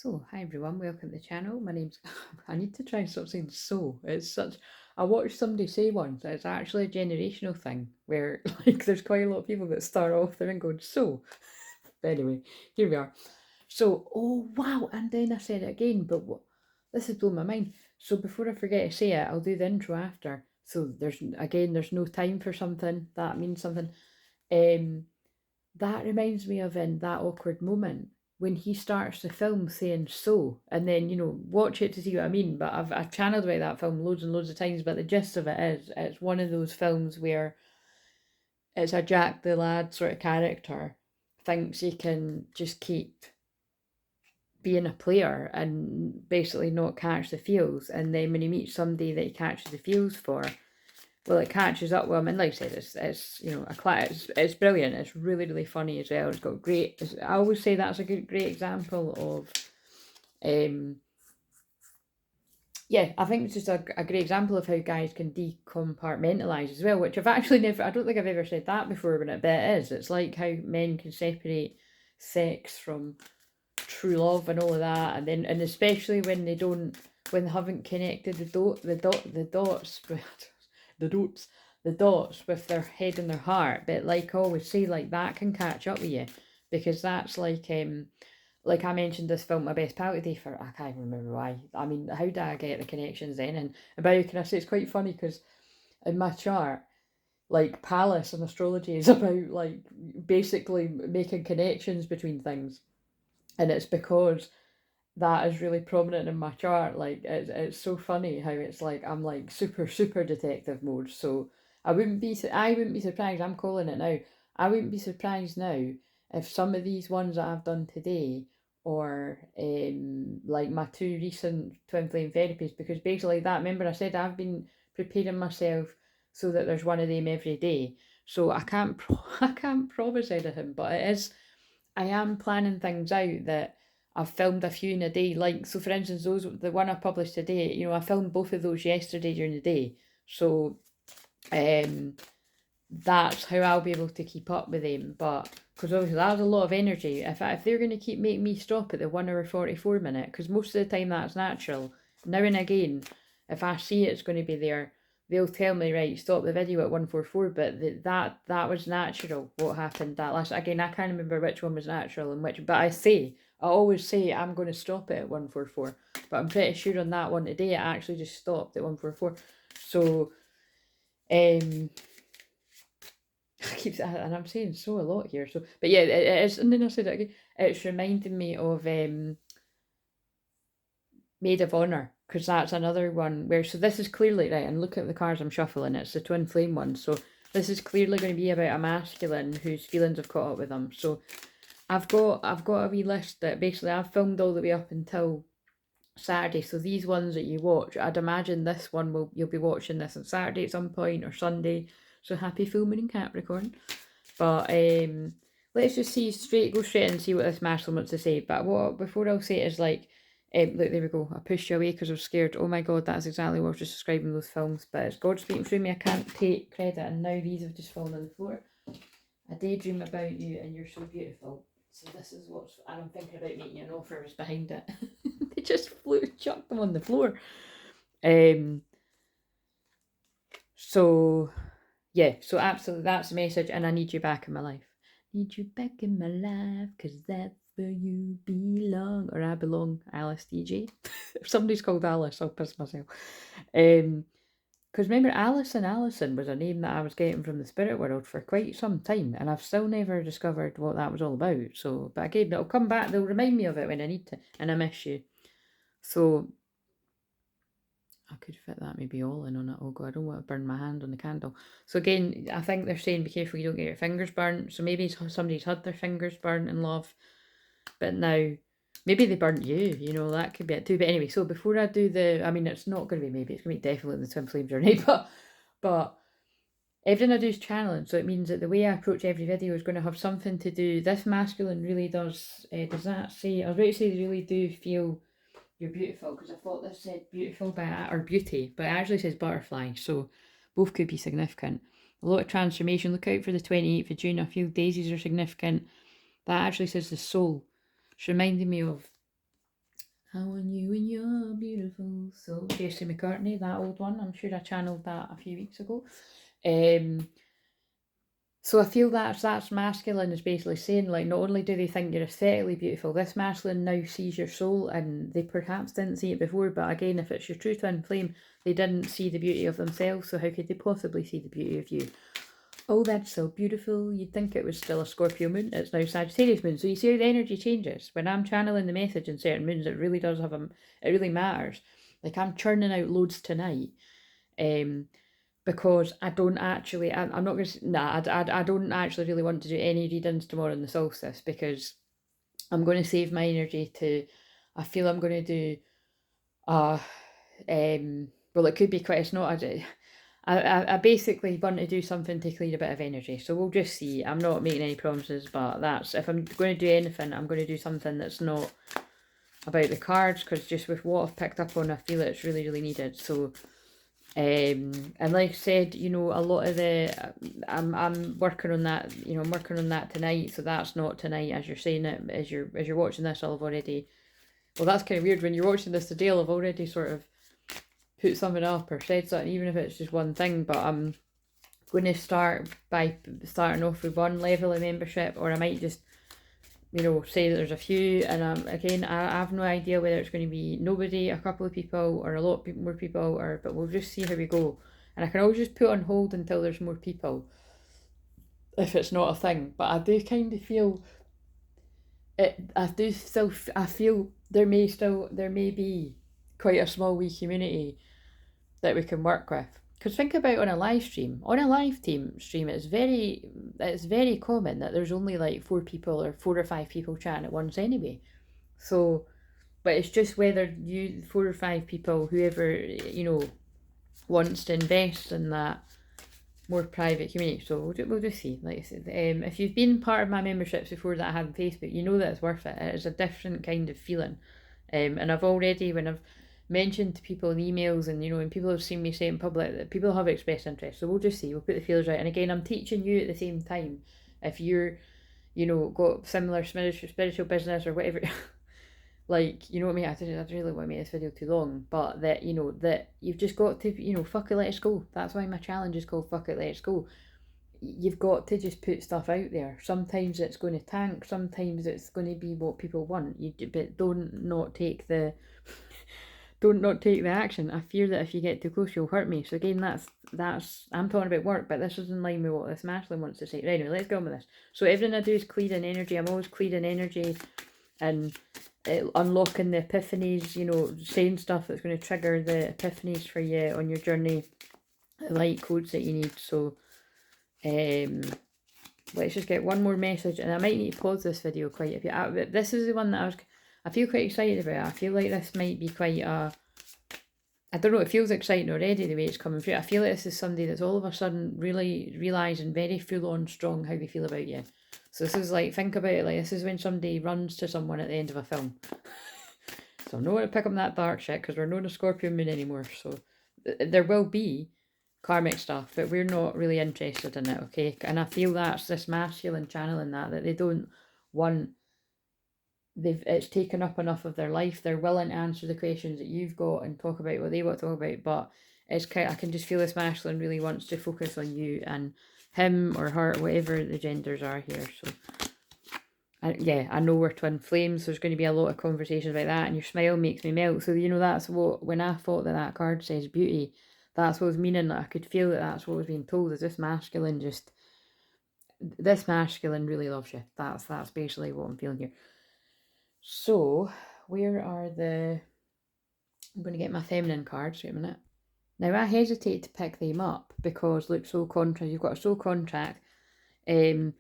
So, hi everyone, welcome to the channel. My name's. I need to try and stop saying so. It's such. I watched somebody say once that it's actually a generational thing where, like, there's quite a lot of people that start off there and going so. But anyway, here we are. So, oh wow, and then I said it again, but what? This has blown my mind. So, before I forget to say it, I'll do the intro after. So, there's no time for something. That means something. Um, that reminds me of in That Awkward Moment when he starts the film saying so, and then watch it to see what I mean. But I've channeled about that film loads and loads of times. But the gist of it is, it's one of those films where it's a Jack the Lad sort of character thinks he can just keep being a player and basically not catch the feels, and then when he meets somebody that he catches the feels for, well, it catches up with him. And like I said, it's it's brilliant. It's really really funny as well. It's got great. I always say that's a great example of, yeah, I think it's just a great example of how guys can decompartmentalize as well. Which I've actually never. I don't think I've ever said that before, but it is. It's like how men can separate sex from true love and all of that, and especially when they haven't connected the dots the dots with their head and their heart. But like I always say, like, that can catch up with you, because that's like I mentioned this film My Best Pal today for, I can't even remember why. I mean, how did I get the connections then? And about, can I say, it's quite funny because in my chart, like, Palace and astrology is about, like, basically making connections between things. And it's because that is really prominent in my chart. Like, it's so funny how it's like I'm like super detective mode. So I wouldn't be surprised. I'm calling it now. I wouldn't be surprised now if some of these ones that I've done today, or like my two recent twin flame therapies, because basically that, remember I said I've been preparing myself so that there's one of them every day. So I can't I can't promise anything, but I am planning things out that I've filmed a few in a day. Like, so for instance, the one I published today, I filmed both of those yesterday during the day. So um that's how I'll be able to keep up with them. But because obviously that's a lot of energy. If they're going to keep making me stop at the 1 hour 44 minute, because most of the time that's natural. Now and again, if I see it's going to be there, they'll tell me, right, stop the video at 144. But that was natural. What happened that last, again, I can't remember which one was natural and which. But I always say I'm going to stop it at 144. But I'm pretty sure on that one today, I actually just stopped at 144. So I keep, and I'm saying so a lot here. So, but yeah, it is. And then I said it again. It's reminding me of Maid of Honor, because that's another one where. So this is clearly right. And look at the cards I'm shuffling. It's the twin flame one. So this is clearly going to be about a masculine whose feelings have caught up with him. So I've got a wee list that basically I've filmed all the way up until Saturday. So these ones that you watch, I'd imagine this one you'll be watching this on Saturday at some point, or Sunday. So happy full moon in Capricorn. But let's just go straight and see what this masculine wants to say. But what before I'll say it is like, look, there we go. I pushed you away because I was scared. Oh my god, that's exactly what I was just describing those films. But it's God speaking through me. I can't take credit, and now these have just fallen on the floor. I daydream about you, and you're so beautiful. So this is what's, and I'm thinking about making an offer was behind it. They just chucked them on the floor. So yeah, so absolutely that's the message, and I need you back in my life. Need you back in my life, cause that's where you belong, or I belong, Alice DJ. If somebody's called Alice, I'll piss myself. Because remember, Allison was a name that I was getting from the spirit world for quite some time, and I've still never discovered what that was all about. So, but again, it'll come back. They'll remind me of it when I need to, and I miss you. So I could fit that maybe all in on it. Oh god, I don't want to burn my hand on the candle. So again, I think they're saying be careful you don't get your fingers burnt. So maybe somebody's had their fingers burnt in love, but now maybe they burnt you, that could be it too. But anyway, so before I do I mean, it's not going to be maybe, it's going to be definitely the twin flame journey, but everything I do is channeling, so it means that the way I approach every video is going to have something to do. This masculine really does that say, I was ready to say they really do feel you're beautiful, because I thought this said beautiful or beauty, but it actually says butterfly, so both could be significant. A lot of transformation. Look out for the 28th of June. I feel daisies are significant. That actually says the soul. It's reminding me of How on you and you're beautiful. So J.C. McCartney, that old one. I'm sure I channeled that a few weeks ago. So I feel that's masculine is basically saying, like, not only do they think you're aesthetically beautiful, this masculine now sees your soul, and they perhaps didn't see it before, but again, if it's your true twin flame, they didn't see the beauty of themselves, so how could they possibly see the beauty of you? Oh, that's so beautiful. You'd think it was still a Scorpio moon. It's now Sagittarius moon. So you see how the energy changes. When I'm channeling the message in certain moons, it really does have it really matters. Like, I'm churning out loads tonight. Because I don't actually, I'm not going to, I don't actually really want to do any readings tomorrow in the solstice, because I'm going to save my energy to, I feel I'm going to do, well, it could be quite, it's not, I basically want to do something to clear a bit of energy, so we'll just see. I'm not making any promises, but that's, if I'm going to do anything, I'm going to do something that's not about the cards, because just with what I've picked up on, I feel it's really, really needed, so... and like I said, you know, a lot of the I'm working on that, you know, I'm working on that tonight, so that's not tonight as you're saying it. As you're watching this, I'll have already, well, that's kind of weird, when you're watching this today, I'll have already sort of put something up or said something, even if it's just one thing, but I'm going to start by starting off with one level of membership, or I might just, you know, say that there's a few, and again, I have no idea whether it's going to be nobody, a couple of people, or a lot more people, or, but we'll just see how we go. And I can always just put on hold until there's more people, if it's not a thing. But I do kind of feel it. I feel there may be quite a small wee community that we can work with. Because think about on a live stream, it's very common that there's only like 4 people or 4 or 5 people chatting at once anyway. So, but it's just whether 4 or 5 people, whoever, you know, wants to invest in that more private community. So we'll just see. Like I said, if you've been part of my memberships before that I had on Facebook, you know that it's worth it. It is a different kind of feeling. And I've already, when I've mentioned to people in emails, and you know, and people have seen me say in public, that people have expressed interest, so we'll just see, we'll put the feelers out. And again, I'm teaching you at the same time, if you're, you know, got similar spiritual business or whatever, like, you know what I mean, I don't really want to make this video too long, but that, you know, that you've just got to, you know, fuck it, let it go. That's why my challenge is called Fuck It, Let It Go. You've got to just put stuff out there. Sometimes it's going to tank, sometimes it's going to be what people want. But don't not take the action. I fear that if you get too close, you'll hurt me. So again, that's I'm talking about work, but this is in line with what this masculine wants to say. Right, anyway, let's go on with this. So everything I do is clearing energy. I'm always clearing energy and unlocking the epiphanies, you know, saying stuff that's going to trigger the epiphanies for you on your journey, the light codes that you need. So let's just get one more message, and I might need to pause this video quite a bit. This is the one that I feel quite excited about. I feel like this might be quite a, I don't know, it feels exciting already the way it's coming through. I feel like this is somebody that's all of a sudden really realising very full on strong how they feel about you. So this is like, think about it, like this is when somebody runs to someone at the end of a film. So I'm not going to pick up that dark shit, because we're not a Scorpio moon anymore. So there will be karmic stuff, but we're not really interested in it, okay? And I feel that's this masculine channeling that they don't want, it's taken up enough of their life. They're willing to answer the questions that you've got and talk about what they want to talk about, but it's kind, I can just feel this masculine really wants to focus on you and him or her, whatever the genders are here. So yeah, I know we're twin flames, so there's going to be a lot of conversations about that, and your smile makes me melt. So, you know, that's what, when I thought that card says beauty, that's what was meaning, that I could feel that that's what was being told, is this masculine really loves you. That's basically what I'm feeling here. So where are I'm going to get my feminine cards. Wait a minute. Now I hesitate to pick them up because look, soul contract, you've got a soul contract. I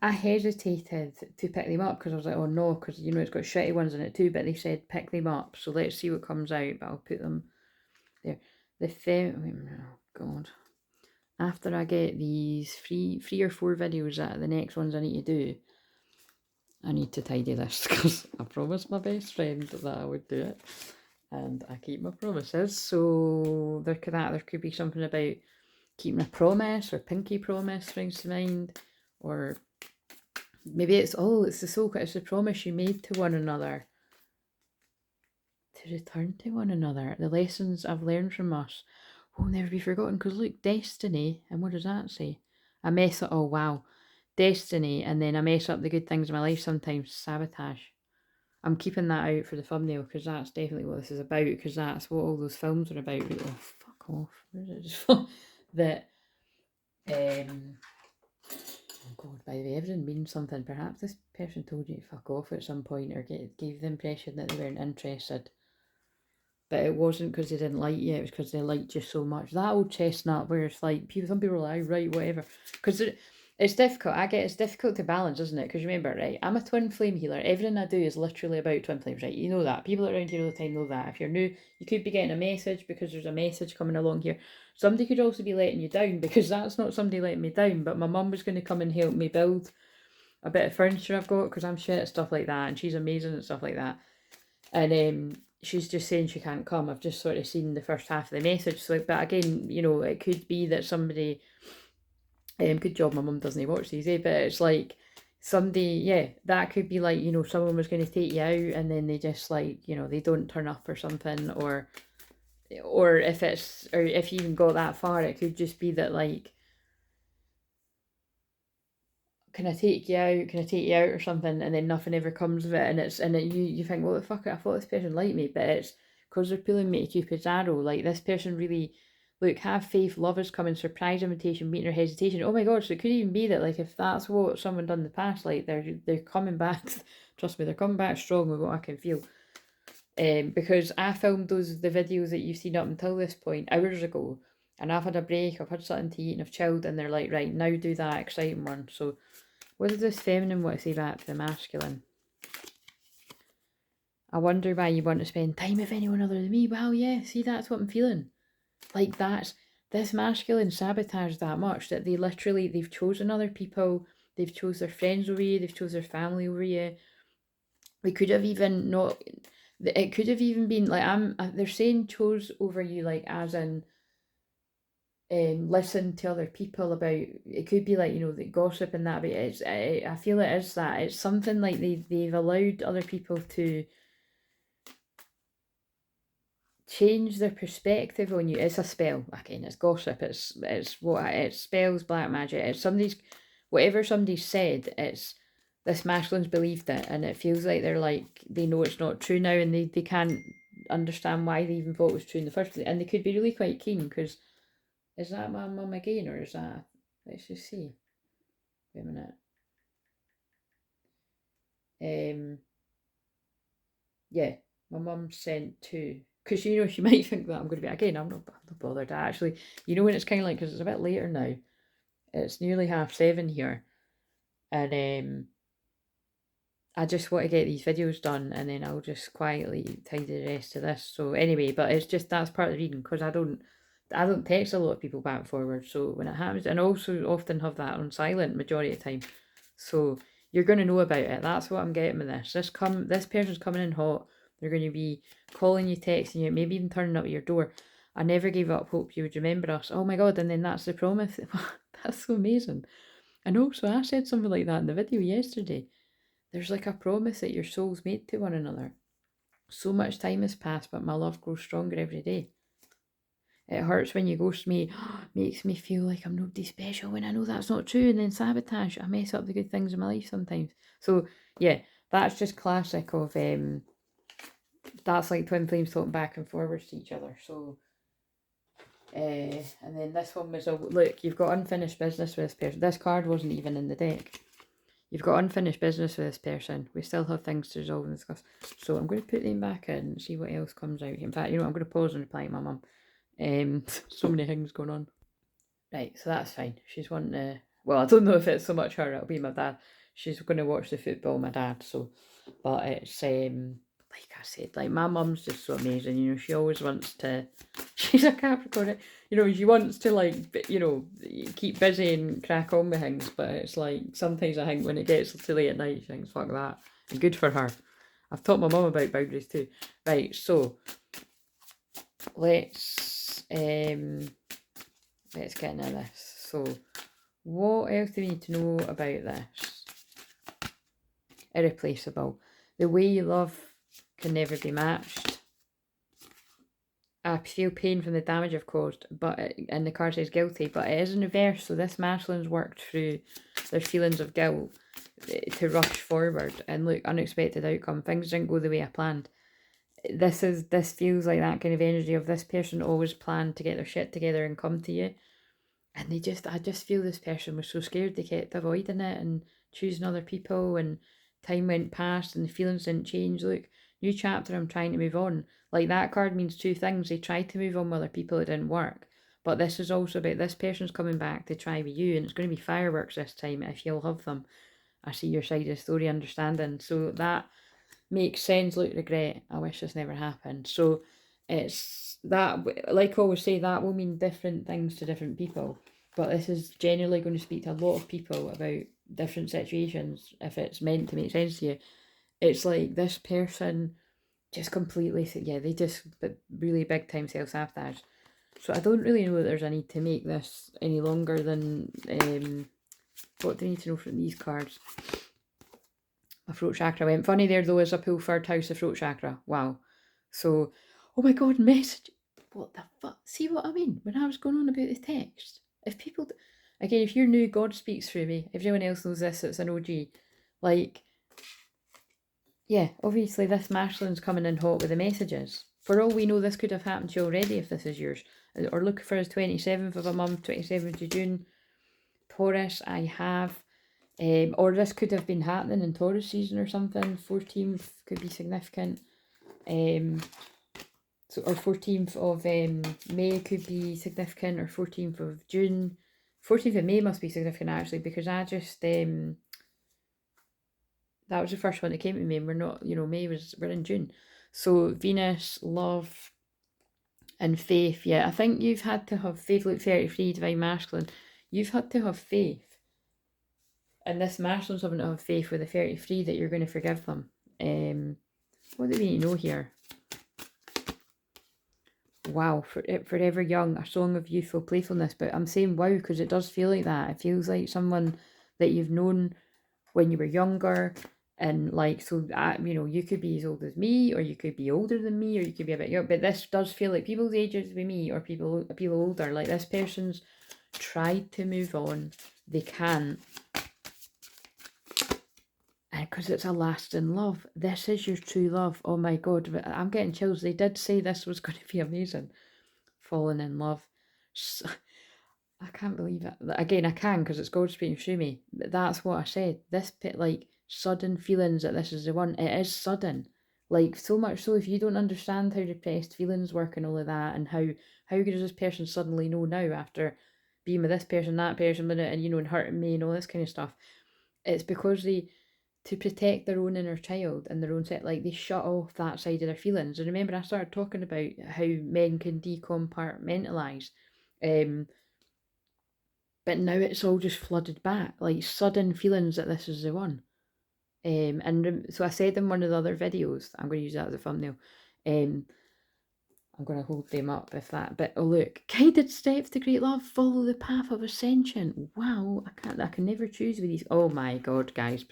hesitated to pick them up because I was like, oh no, because you know it's got shitty ones in it too, but they said pick them up, so let's see what comes out. But I'll put them there. Oh god, after I get these three or 4 videos that the next ones I need to do, I need to tidy this, because I promised my best friend that I would do it, and I keep my promises. So there could be something about keeping a promise, or pinky promise springs to mind, or maybe it's the soul, it's the promise you made to one another. to return to one another. The lessons I've learned from us will never be forgotten. Because look, destiny, and what does that say? I mess up, oh wow, destiny, and then I mess up the good things in my life sometimes, sabotage. I'm keeping that out for the thumbnail because that's definitely what this is about, because that's what all those films are about. Oh, fuck off. Where is it just that, oh God, by the way, everything means something. Perhaps this person told you to fuck off at some point or gave the impression that they weren't interested. But it wasn't because they didn't like you, it was because they liked you so much. That old chestnut where it's like, some people are like, right, whatever. Because it's difficult, it's difficult to balance, isn't it? Because remember, right, I'm a twin flame healer. Everything I do is literally about twin flames, right? You know that. People around here all the time know that. If you're new, you could be getting a message because there's a message coming along here. Somebody could also be letting you down, because that's not somebody letting me down, but my mum was going to come and help me build a bit of furniture I've got, because I'm shit at stuff like that, and she's amazing at stuff like that. And she's just saying she can't come. I've just sort of seen the first half of the message. So, but again, you know, it could be that somebody, good job my mum doesn't watch these, but it's like somebody, yeah, that could be like, you know, someone was going to take you out and then they just like, you know, they don't turn up or something, or if you even got that far, it could just be that like, can I take you out or something, and then nothing ever comes of it, and you think, well, the fuck, I thought this person liked me, but it's because they're pulling me to Cupid's arrow. Like, this person really, look, have faith, love is coming, surprise invitation, meeting her hesitation. Oh my God, so it could even be that, like, if that's what someone done in the past, like, they're coming back, trust me, they're coming back strong with what I can feel. Because I filmed the videos that you've seen up until this point hours ago, and I've had a break, I've had something to eat, and I've chilled, and they're like, right, now do that exciting one. So what does this feminine want to say back to the masculine? I wonder why you want to spend time with anyone other than me. Well, yeah, see, that's what I'm feeling. Like, this masculine sabotaged that much that they've chosen other people, they've chose their friends over you, they've chose their family over you. They could have even not, it could have even been like, they're saying chose over you, like, as in, listen to other people about, it could be like, you know, the gossip and that, but I feel it is that it's something like they've allowed other people to change their perspective on you. It's a spell, again, it's gossip, it's what it spells, black magic. It's whatever somebody's said, it's this masculine's believed it, and it feels like they're like, they know it's not true now, and they can't understand why they even thought it was true in the first place, and they could be really quite keen, because is that my mum again, or is that, let's just see, wait a minute, yeah, my mum sent two, because, you know, she might think that I'm going to be, again, I'm not bothered, actually, you know, when it's kind of like, because it's a bit later now, it's nearly 7:30 here, and I just want to get these videos done, and then I'll just quietly tidy the rest of this. So anyway, but it's just, that's part of the reading, because I don't text a lot of people back and forward, so when it happens, and I also often have that on silent majority of the time, so you're going to know about it. That's what I'm getting with this. This person's coming in hot. They're going to be calling you, texting you, maybe even turning up at your door. I never gave up hope you would remember us. Oh my God, and then that's the promise. That's so amazing. And also, I said something like that in the video yesterday. There's like a promise that your souls made to one another. So much time has passed, but my love grows stronger every day. It hurts when you ghost me, makes me feel like I'm nobody special when I know that's not true, and then sabotage. I mess up the good things in my life sometimes. So yeah, that's just classic of that's like twin flames talking back and forwards to each other. So and then this one was look, you've got unfinished business with this person. This card wasn't even in the deck. You've got unfinished business with this person. We still have things to resolve and discuss. So I'm going to put them back in and see what else comes out. In fact, you know, I'm going to pause and reply to my mum. So many things going on. Right, so that's fine. She's wanting to, well, I don't know if it's so much her, it'll be my dad. She's going to watch the football, my dad, so, but it's, like I said, like, my mum's just so amazing, you know, she always wants to, she's a Capricorn, you know, she wants to, like, you know, keep busy and crack on with things, but it's like, sometimes I think when it gets too late at night, she thinks, fuck that, and good for her. I've taught my mum about boundaries too. Right, so, let's get into this. So, what else do we need to know about this? Irreplaceable. The way you love can never be matched. I feel pain from the damage I've caused, but and the card says guilty, but it is in reverse. So this masculine's worked through their feelings of guilt to rush forward and look, unexpected outcome. Things didn't go the way I planned. This feels like that kind of energy of this person always planned to get their shit together and come to you, and I just feel this person was so scared they kept avoiding it and choosing other people, and time went past and the feelings didn't change. Look, new chapter, I'm trying to move on. Like, that card means two things. They tried to move on with other people, it didn't work. But this is also about this person's coming back to try with you, and it's going to be fireworks this time if you'll have them. I see your side of the story, understanding. So that makes sense. Look, regret, I wish this never happened. So it's that, like I always say, that will mean different things to different people, but this is generally going to speak to a lot of people about different situations if it's meant to make sense to you. It's like this person just completely, yeah, they just, but really big time self-sabotage. So I don't really know that there's a need to make this any longer than what do I need to know from these cards? My throat chakra went funny there though, as a pull third house of throat chakra. Wow. So, oh my god, message. What the fuck? See what I mean? When I was going on about the text, if people, again, if you're new, God speaks through me. If anyone else knows this, it's an OG. Like, yeah, obviously this masculine's coming in hot with the messages. For all we know, this could have happened to you already if this is yours. Or look for his 27th of a month, 27th of June. Taurus, I have. Or this could have been happening in Taurus season or something. 14th could be significant. So, or 14th of May could be significant, or 14th of June. 14th of May must be significant actually, because I just that was the first one that came to me, and we're not, May was, we're in June. So Venus, love, and faith. Yeah, I think you've had to have faith. Look, 33, divine masculine. You've had to have faith. And this masculine's having to have faith with the 33 that you're going to forgive them. What do we need to know here? Wow, forever young, a song of youthful playfulness. But I'm saying wow because it does feel like that. It feels like someone that you've known when you were younger, and like, so you could be as old as me, or you could be older than me, or you could be a bit young. But this does feel like people's ages with me, or people older. Like, this person's tried to move on, they can't. Because it's a lasting love. This is your true love. Oh my god, I'm getting chills. They did say this was going to be amazing. Falling in love. So, I can't believe it. Again, I can because it's God speaking through me. But that's what I said. This bit, like, sudden feelings that this is the one. It is sudden. Like, so much so, if you don't understand how repressed feelings work and all of that, and how does this person suddenly know now after being with this person, that person, and hurting me and all this kind of stuff. It's because to protect their own inner child and their own set, like, they shut off that side of their feelings. And remember, I started talking about how men can decompartmentalise, but now it's all just flooded back, like sudden feelings that this is the one. So I said in one of the other videos, I'm going to use that as a thumbnail. I'm going to hold them up if that. But oh look, guided steps to great love, follow the path of ascension. Wow, I can never choose with these. Oh my god, guys,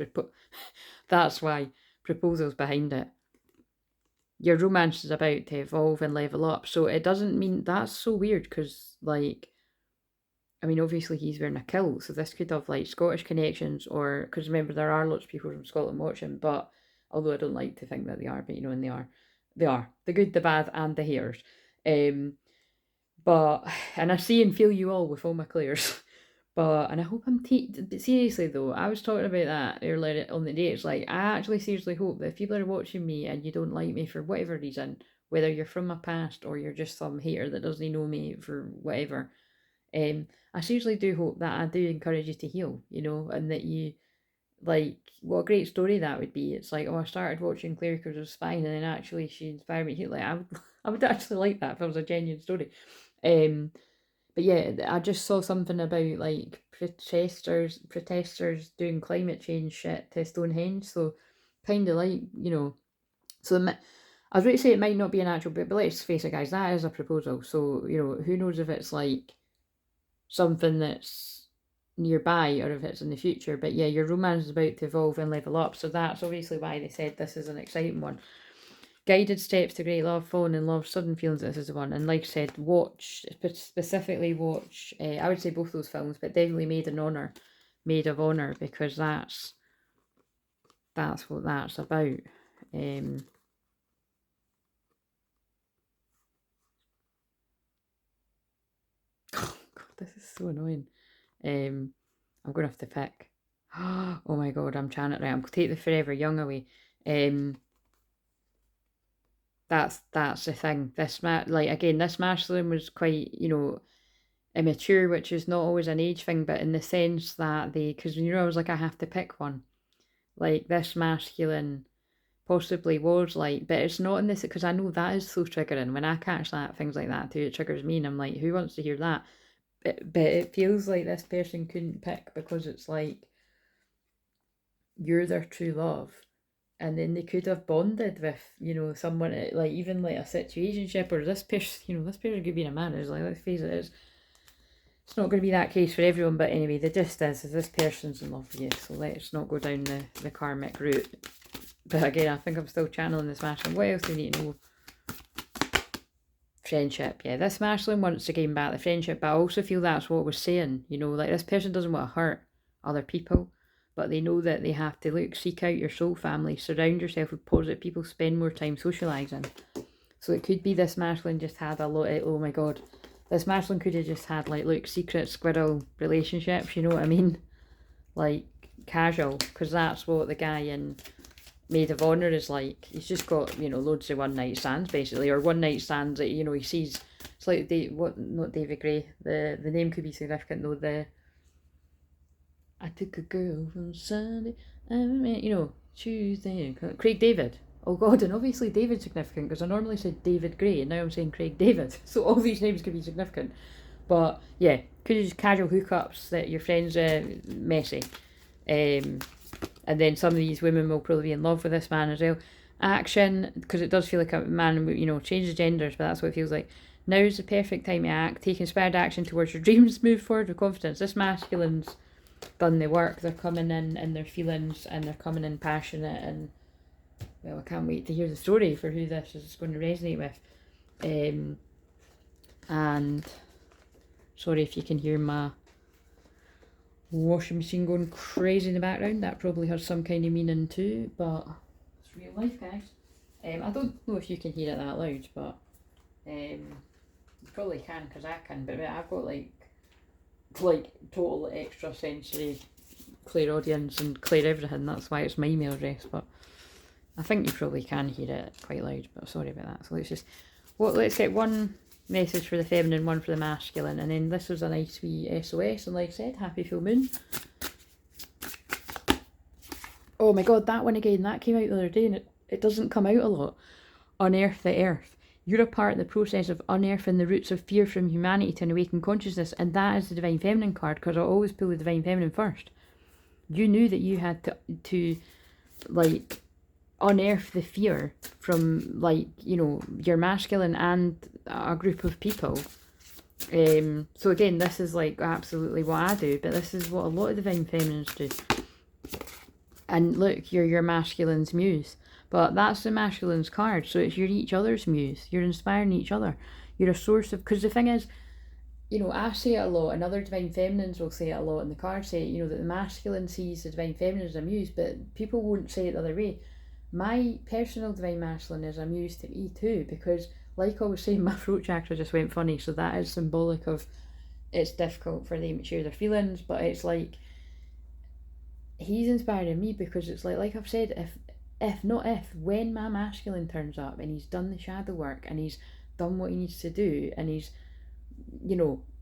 that's why proposal's behind it. Your romance is about to evolve and level up. So it doesn't mean, that's so weird, because, like, I mean, obviously he's wearing a kilt, so this could have, like, Scottish connections, or, because remember, there are lots of people from Scotland watching, but, although I don't like to think that they are, but and they are. They are. The good, the bad, and the haters. But, and I see and feel you all with all my clairs. But, and I hope but seriously though, I was talking about that earlier on the day. It's like, I actually seriously hope that if people are watching me and you don't like me for whatever reason, whether you're from my past or you're just some hater that doesn't know me for whatever, I seriously do hope that I do encourage you to heal, and that you, like, what a great story that would be. It's like, oh, I started watching Claire because it was fine, and then actually she inspired me to heal. Like, I would actually like that if it was a genuine story. But yeah, I just saw something about, like, protesters doing climate change shit to Stonehenge. So kind of like, so I was going to say it might not be an actual, but let's face it, guys, that is a proposal. So, who knows if it's like something that's nearby or if it's in the future. But yeah, your romance is about to evolve and level up. So that's obviously why they said this is an exciting one. guided steps to great love, falling in love, sudden feelings. This is the one. And like I said, watch, specifically watch, I would say both those films, but definitely Maid of Honor, because that's what that's about. Oh god, this is so annoying. I'm gonna have to pick. Oh my god, I'm chanting right. I'm gonna take the Forever Young away. That's the thing. This masculine was quite, immature, which is not always an age thing, but in the sense that because I was like, I have to pick one. Like this masculine possibly was like, but it's not in this, because I know that is so triggering. When I catch that, things like that too, it triggers me, and I'm like, who wants to hear that? But it feels like this person couldn't pick, because it's like, you're their true love. And then they could have bonded with, someone, like even like a situationship, or this person, this person could be a man. It's like, let's face it, it's not going to be that case for everyone. But anyway, the gist is this person's in love with you, so let's not go down the karmic route. But again, I think I'm still channeling this masculine. What else do we need to know? Friendship. Yeah, this masculine wants to gain back the friendship, but I also feel that's what we're saying. Like this person doesn't want to hurt other people, but they know that they have to seek out your soul family, surround yourself with positive people, spend more time socialising. So it could be this masculine just had a lot of, oh my god, this masculine could have just had secret squirrel relationships, you know what I mean? Like casual, because that's what the guy in Maid of Honor is like. He's just got, loads of one night stands basically, or one night stands that, he sees. It's like, not David Gray, the name could be significant though, I took a girl from Sunday, Tuesday, Craig David. Oh god, and obviously David's significant, because I normally said David Gray, and now I'm saying Craig David. So all these names could be significant. But yeah, could have just casual hookups that your friend's messy. And then some of these women will probably be in love with this man as well. Action, because it does feel like a man, change the genders, but that's what it feels like. Now is the perfect time to act. Take inspired action towards your dreams. Move forward with confidence. This masculine's done the work. They're coming in their feelings, and they're coming in passionate, and well, I can't wait to hear the story for who this is going to resonate with. And sorry if you can hear my washing machine going crazy in the background. That probably has some kind of meaning too, but it's real life, guys. I don't know if you can hear it that loud, but you probably can, because I can. But I've got like total extra sensory clairaudience and clair-everything. That's why it's my email address. But I think you probably can hear it quite loud. But sorry about that. So let's get one message for the feminine, one for the masculine, and then this was a nice wee SOS. And like I said, happy full moon. Oh my god, that one again. That came out the other day, and it doesn't come out a lot. Unearth the earth. You're a part of the process of unearthing the roots of fear from humanity to an awakened consciousness, and that is the Divine Feminine card, because I always pull the Divine Feminine first. You knew that you had to unearth the fear from your masculine and a group of people. So again, this is absolutely what I do, but this is what a lot of Divine Feminines do. And look, you're your masculine's muse. But that's the masculine's card, so it's you're each other's muse. You're inspiring each other. You're a source of... Because the thing is, I say it a lot, and other Divine Feminines will say it a lot, and the cards say, that the masculine sees the Divine Feminine as a muse, but people won't say it the other way. My personal Divine Masculine is a muse to me too, because like I was saying, my throat chakra just went funny, so that is symbolic of it's difficult for them to share their feelings, but it's like he's inspiring me, because it's like I've said, when my masculine turns up and he's done the shadow work and he's done what he needs to do and he's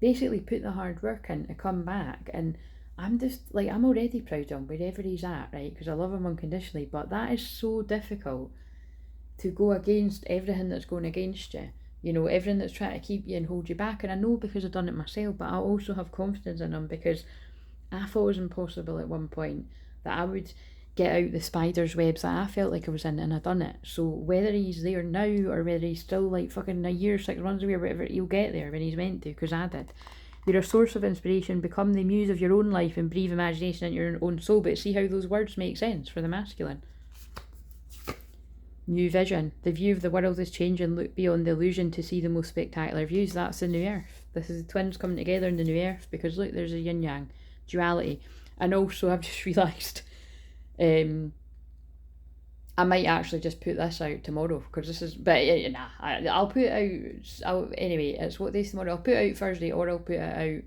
basically put the hard work in to come back, and I'm just I'm already proud of him wherever he's at, right, because I love him unconditionally, but that is so difficult to go against everything that's going against you, everything that's trying to keep you and hold you back. And I know, because I've done it myself, but I also have confidence in him, because I thought it was impossible at one point that I would get out the spider's webs that I felt like I was in, and I've done it. So whether he's there now or whether he's still fucking a year, 6 months away or whatever, he'll get there when he's meant to, because I did. You're a source of inspiration. Become the muse of your own life and breathe imagination into your own soul. But see how those words make sense for the masculine. New vision. The view of the world is changing. Look beyond the illusion to see the most spectacular views. That's the new earth. This is the twins coming together in the new earth, because look, there's a yin yang duality. And also, I've just realised I might actually just put this out tomorrow, because this is, but nah, I'll put it out, anyway, it's what day's tomorrow, I'll put it out Thursday, or I'll put it out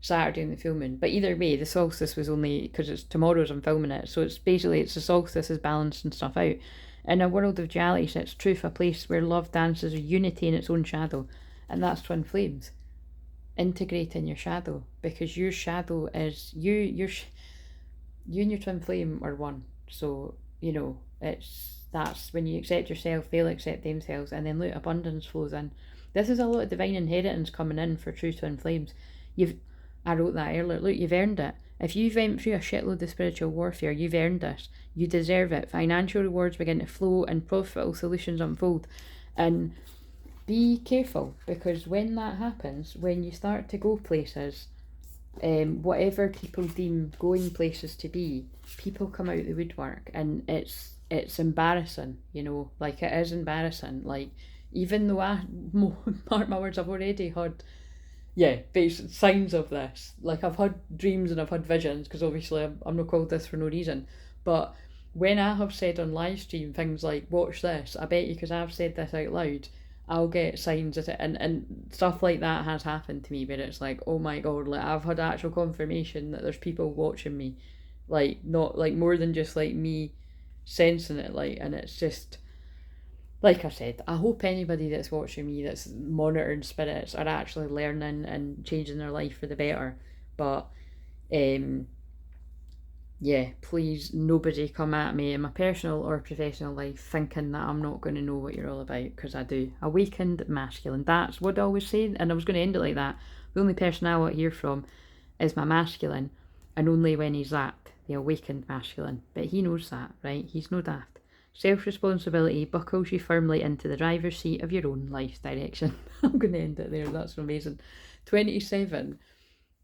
Saturday in the filming. But either way, the solstice was only, because it's tomorrow's I'm filming it, so it's basically, it's the solstice is balancing stuff out. In a world of duality sets truth, a place where love dances a unity in its own shadow, and that's twin flames. Integrating your shadow, because your shadow is you and your twin flame are one. So you know, that's when you accept yourself, they'll accept themselves, and then look, abundance flows in. This is a lot of divine inheritance coming in for true twin flames. I wrote that earlier, look, you've earned it. If you've went through a shitload of spiritual warfare, you've earned this. You deserve it. Financial rewards begin to flow and profitable solutions unfold. And be careful, because when that happens, when you start to go places, whatever people deem going places to be, people come out the woodwork, and it's embarrassing, you know, like it is embarrassing. Like, even though mark my words, I've already had signs of this. Like, I've had dreams and I've had visions, because obviously I'm not called this for no reason. But when I have said on live stream things like, watch this, I bet you, because I've said this out loud, I'll get signs of it, and stuff like that has happened to me, where it's like, oh my god, like, I've had actual confirmation that there's people watching me, like, not like more than just like me sensing it, like, and it's just, like I said, I hope anybody that's watching me that's monitoring spirits are actually learning and changing their life for the better. But yeah, please, nobody come at me in my personal or professional life thinking that I'm not going to know what you're all about, because I do. Awakened masculine, that's what I always say, and I was going to end it like that. The only person I want to hear from is my masculine, and only when he's that, the awakened masculine. But he knows that, right? He's no daft. Self-responsibility buckles you firmly into the driver's seat of your own life direction. I'm going to end it there, that's amazing. 27.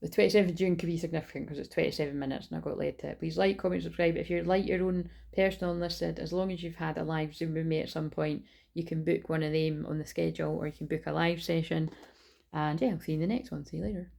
The 27th of June could be significant, because it's 27 minutes and I got led to it. Please like, comment, subscribe. If you'd like your own personal unlisted, as long as you've had a live Zoom with me at some point, you can book one of them on the schedule, or you can book a live session. And yeah, I'll see you in the next one. See you later.